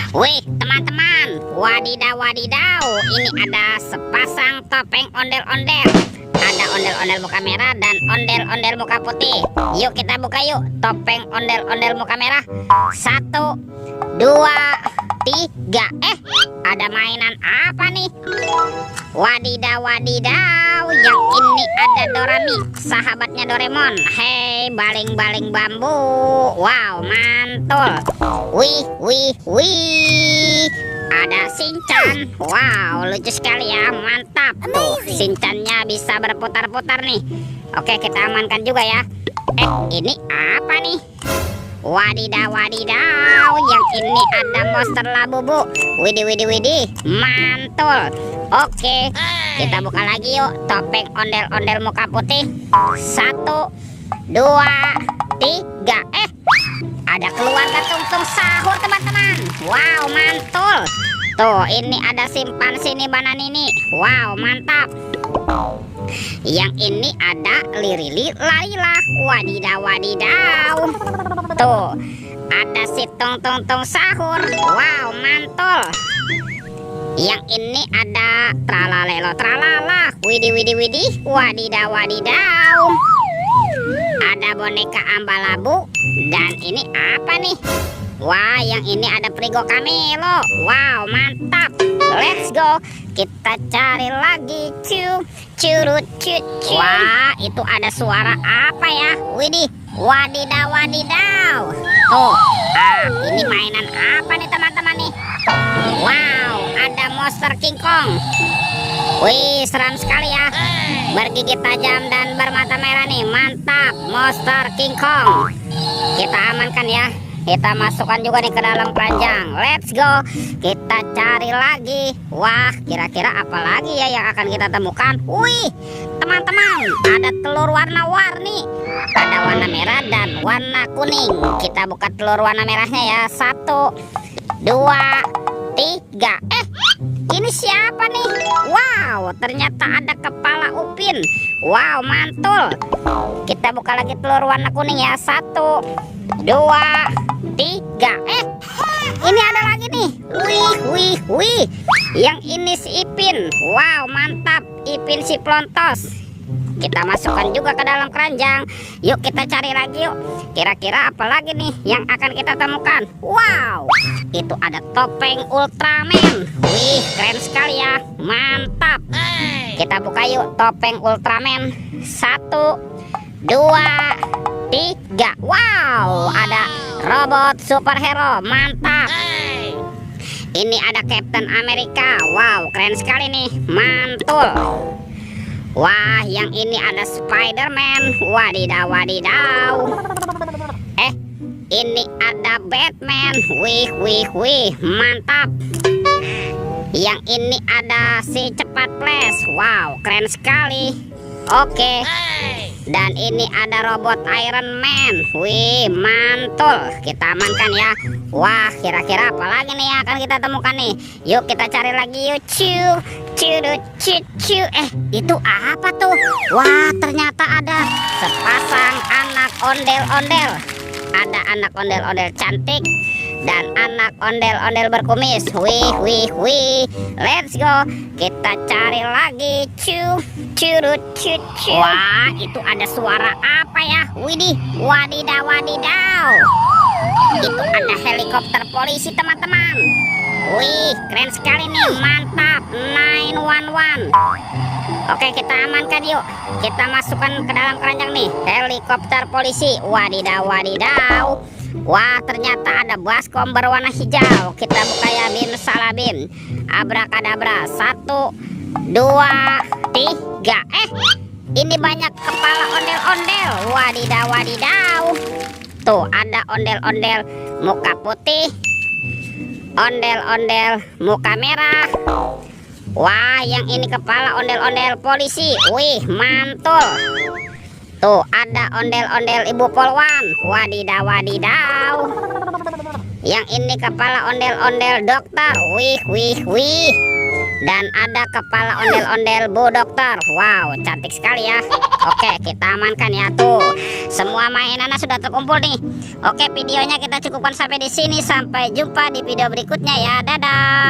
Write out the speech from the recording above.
Wih, teman-teman, wadidaw wadidaw, ini ada sepasang topeng ondel-ondel. Ada ondel-ondel muka merah dan ondel-ondel muka putih. Yuk kita buka yuk, topeng ondel-ondel muka merah. 1, 2, 3. Ada mainan apa nih? Wadidaw wadidaw, yang ini ada Dorami, sahabatnya Doraemon. Hei, baling-baling bambu. Wow, mantul. Wih, wih, wih. Ada Shinchan. Wow, lucu sekali ya, mantap. Tuh, Shinchannya bisa berputar-putar nih. Oke, kita amankan juga ya. Ini apa nih? Wadidaw wadidaw, yang ini ada monster labubu. Widih widih widih, mantul. Oke, kita buka lagi yuk, topeng ondel-ondel muka putih. 1, 2, 3. Ada keluarga Tung-Tung Sahur, teman-teman. Wow, mantul. Tuh, ini ada simpansi nih Bananini. Wow, mantap. Yang ini ada Lirili Lalila. Wadidaw wadidaw. Tuh, ada si Tung-Tung Sahur. Wow, mantul. Yang ini ada Tralalelo Tralala. Widih widih widih. Wadidaw wadidaw. Ada boneka Ambalabu. Dan ini apa nih? Wah, yang ini ada Prigo Camelo. Wow, mantap. Let's go. Kita cari lagi. Curut cut. Wah, itu ada suara apa ya? Widih. Wadidaw wadidaw. Tuh, ini mainan apa nih teman-teman nih? Wow, ada monster King Kong. Wih, seram sekali ya. Bergigit tajam dan bermata merah nih. Mantap, monster King Kong. Kita amankan ya. Kita masukkan juga nih ke dalam keranjang. Let's go. Kita cari lagi. Wah, kira-kira apa lagi ya yang akan kita temukan? Wih, teman-teman, ada telur warna-warni. Ada warna merah dan warna kuning. Kita buka telur warna merahnya ya. 1, 2, 3. Ini siapa nih? Wow, ternyata ada kepala Upin. Wow, mantul. Kita buka lagi telur warna kuning ya. 1, 2, 3. Ini ada lagi nih. Wih, wih, wih. Yang ini si Ipin. Wow, mantap. Ipin si Plontos. Kita masukkan juga ke dalam keranjang. Yuk kita cari lagi yuk. Kira-kira apa lagi nih yang akan kita temukan? Wow, itu ada topeng Ultraman. Wih, keren sekali ya. Mantap. Kita buka yuk topeng Ultraman. 1, 2, 3. Wow, ada robot superhero. Mantap. Ini ada Captain America. Wow, keren sekali nih. Mantul. Wah, yang ini ada Spider-Man. Wadidaw wadidaw. Ini ada Batman. Wih, wih, wih, mantap. Yang ini ada si Cepat Flash. Wow, keren sekali. Oke. Dan ini ada robot Iron Man. Wih, mantul. Kita amankan ya. Wah, kira-kira apa lagi nih yang akan kita temukan nih? Yuk kita cari lagi yuk. Curut cucu. Itu apa tuh? Wah, ternyata ada sepasang anak ondel-ondel. Ada anak ondel-ondel cantik dan anak ondel-ondel berkumis. Wih, wih, wih. Let's go. Kita cari lagi. Curut cucu. Wah, itu ada suara apa ya? Widih, wadidaw wadidaw. Itu ada helikopter polisi teman-teman. Wih, keren sekali nih. Mantap. 911. Oke, kita amankan yuk. Kita masukkan ke dalam keranjang nih. Helikopter polisi. Wadidaw wadidaw. Wah, ternyata ada baskom berwarna hijau. Kita buka ya, bin salabin. Abrakadabra. 1, 2, 3. Ini banyak kepala ondel-ondel. Wadidaw wadidaw. Tuh, ada ondel-ondel muka putih, ondel-ondel muka merah. Wah, yang ini kepala ondel-ondel polisi. Wih, mantul. Tuh, ada ondel-ondel Ibu Polwan. Wadidaw wadidaw. Yang ini kepala ondel-ondel dokter. Wih, wih, wih. Dan ada kepala ondel-ondel Bu Dokter. Wow, cantik sekali ya. Oke, kita amankan ya tuh. Semua mainannya sudah terkumpul nih. Oke, videonya kita cukupkan sampai di sini. Sampai jumpa di video berikutnya ya. Dadah.